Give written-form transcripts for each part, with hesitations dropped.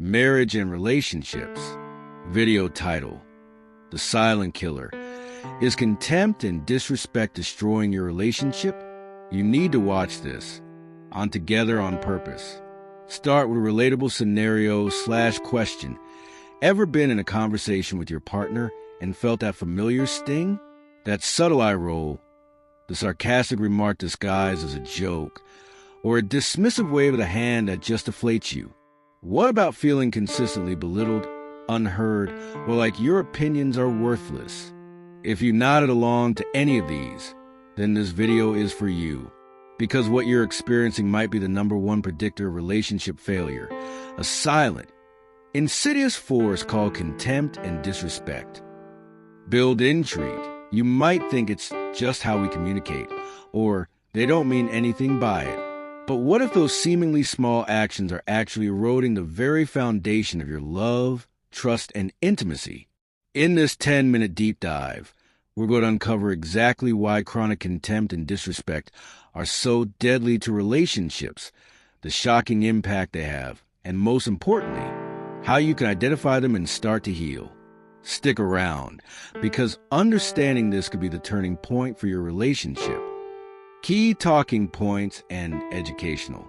Marriage and relationships. Video title: The Silent Killer. Is contempt and disrespect destroying your relationship? You need to watch this on Together on Purpose. Start with a relatable scenario/question. Ever been in a conversation with your partner and felt that familiar sting? That subtle eye roll, the sarcastic remark disguised as a joke, or a dismissive wave of the hand that just deflates you? What about feeling consistently belittled, unheard, or like your opinions are worthless? If you nodded along to any of these, then this video is for you. Because what you're experiencing might be the #1 predictor of relationship failure, a silent, insidious force called contempt and disrespect. Build intrigue. You might think it's just how we communicate, or they don't mean anything by it. But what if those seemingly small actions are actually eroding the very foundation of your love, trust, and intimacy? In this 10-minute deep dive, we're going to uncover exactly why chronic contempt and disrespect are so deadly to relationships, the shocking impact they have, and most importantly, how you can identify them and start to heal. Stick around, because understanding this could be the turning point for your relationship. Key talking points and educational.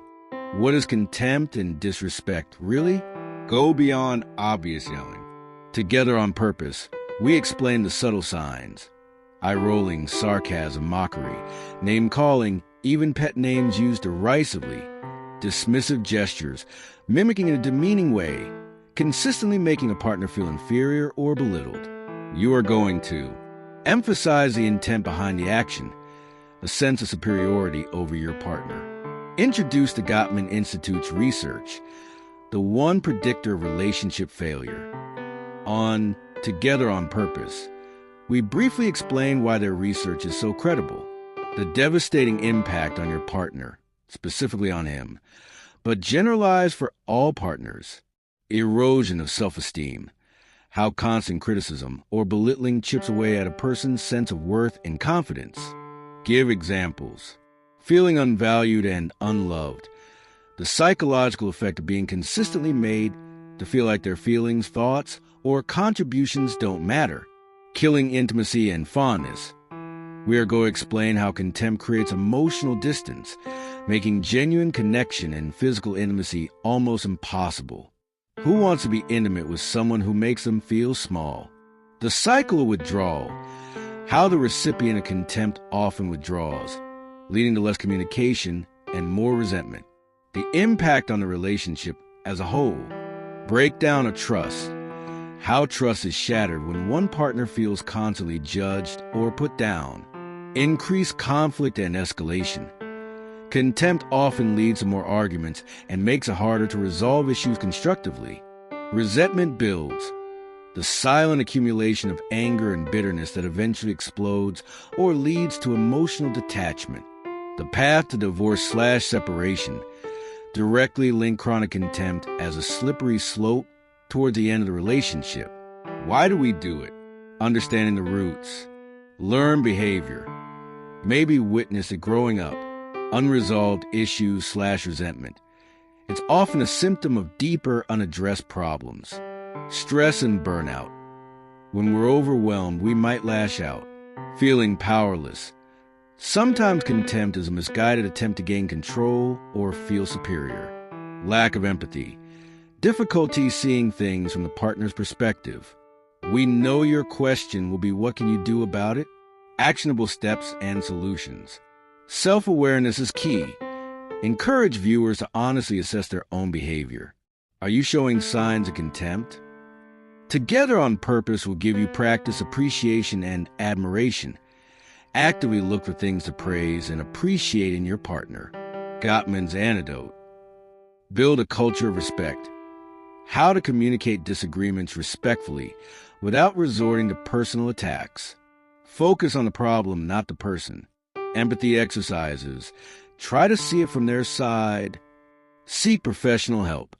What is contempt and disrespect, really? Go beyond obvious yelling. Together on Purpose, we explain the subtle signs. Eye-rolling, sarcasm, mockery, name-calling, even pet names used derisively, dismissive gestures, mimicking in a demeaning way, consistently making a partner feel inferior or belittled. You are going to emphasize the intent behind the action, a sense of superiority over your partner. Introduce the Gottman Institute's research, the one predictor of relationship failure. On Together on Purpose, we briefly explain why their research is so credible, the devastating impact on your partner, specifically on him, but generalized for all partners. Erosion of self-esteem, how constant criticism or belittling chips away at a person's sense of worth and confidence. Give examples. Feeling unvalued and unloved, the psychological effect of being consistently made to feel like their feelings, thoughts, or contributions don't matter. Killing intimacy and fondness. We are going to explain how contempt creates emotional distance, making genuine connection and physical intimacy almost impossible. Who wants to be intimate with someone who makes them feel small? The cycle of withdrawal. How the recipient of contempt often withdraws, leading to less communication and more resentment. The impact on the relationship as a whole. Breakdown of trust. How trust is shattered when one partner feels constantly judged or put down. Increased conflict and escalation. Contempt often leads to more arguments and makes it harder to resolve issues constructively. Resentment builds, the silent accumulation of anger and bitterness that eventually explodes or leads to emotional detachment. The path to divorce/separation. Directly link chronic contempt as a slippery slope toward the end of the relationship. Why do we do it? Understanding the roots. Learn behavior. Maybe witness it growing up. Unresolved issues/resentment. It's often a symptom of deeper unaddressed problems. Stress and burnout. When we're overwhelmed, we might lash out, feeling powerless. Sometimes contempt is a misguided attempt to gain control or feel superior. Lack of empathy. Difficulty seeing things from the partner's perspective. We know your question will be, what can you do about it? Actionable steps and solutions. Self-awareness is key. Encourage viewers to honestly assess their own behavior. Are you showing signs of contempt? Together on Purpose will give you practice appreciation and admiration. Actively look for things to praise and appreciate in your partner. Gottman's antidote. Build a culture of respect. How to communicate disagreements respectfully without resorting to personal attacks. Focus on the problem, not the person. Empathy exercises. Try to see it from their side. Seek professional help.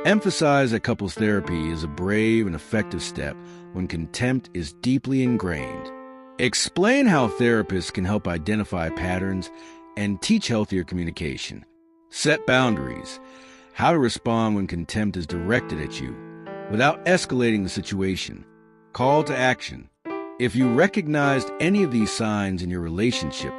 Emphasize that couples therapy is a brave and effective step when contempt is deeply ingrained. Explain how therapists can help identify patterns and teach healthier communication. Set boundaries. how to respond when contempt is directed at you without escalating the situation. Call to action. If you recognized any of these signs in your relationship,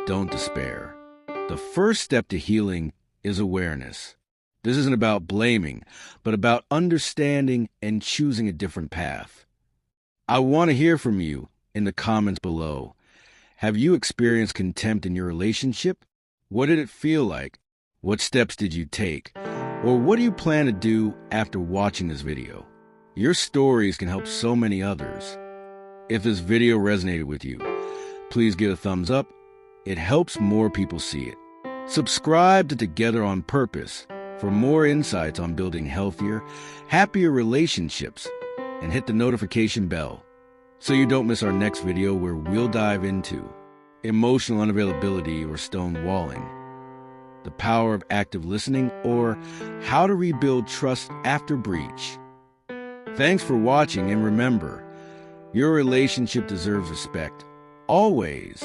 don't despair. The first step to healing is awareness. This isn't about blaming, but about understanding and choosing a different path. I want to hear from you in the comments below. Have you experienced contempt in your relationship? What did it feel like? What steps did you take? Or what do you plan to do after watching this video? Your stories can help so many others. If this video resonated with you, please give a thumbs up. It helps more people see it. Subscribe to Together on Purpose for more insights on building healthier, happier relationships, and hit the notification bell so you don't miss our next video where we'll dive into emotional unavailability or stonewalling, the power of active listening, or how to rebuild trust after breach. Thanks for watching, and remember, your relationship deserves respect, always.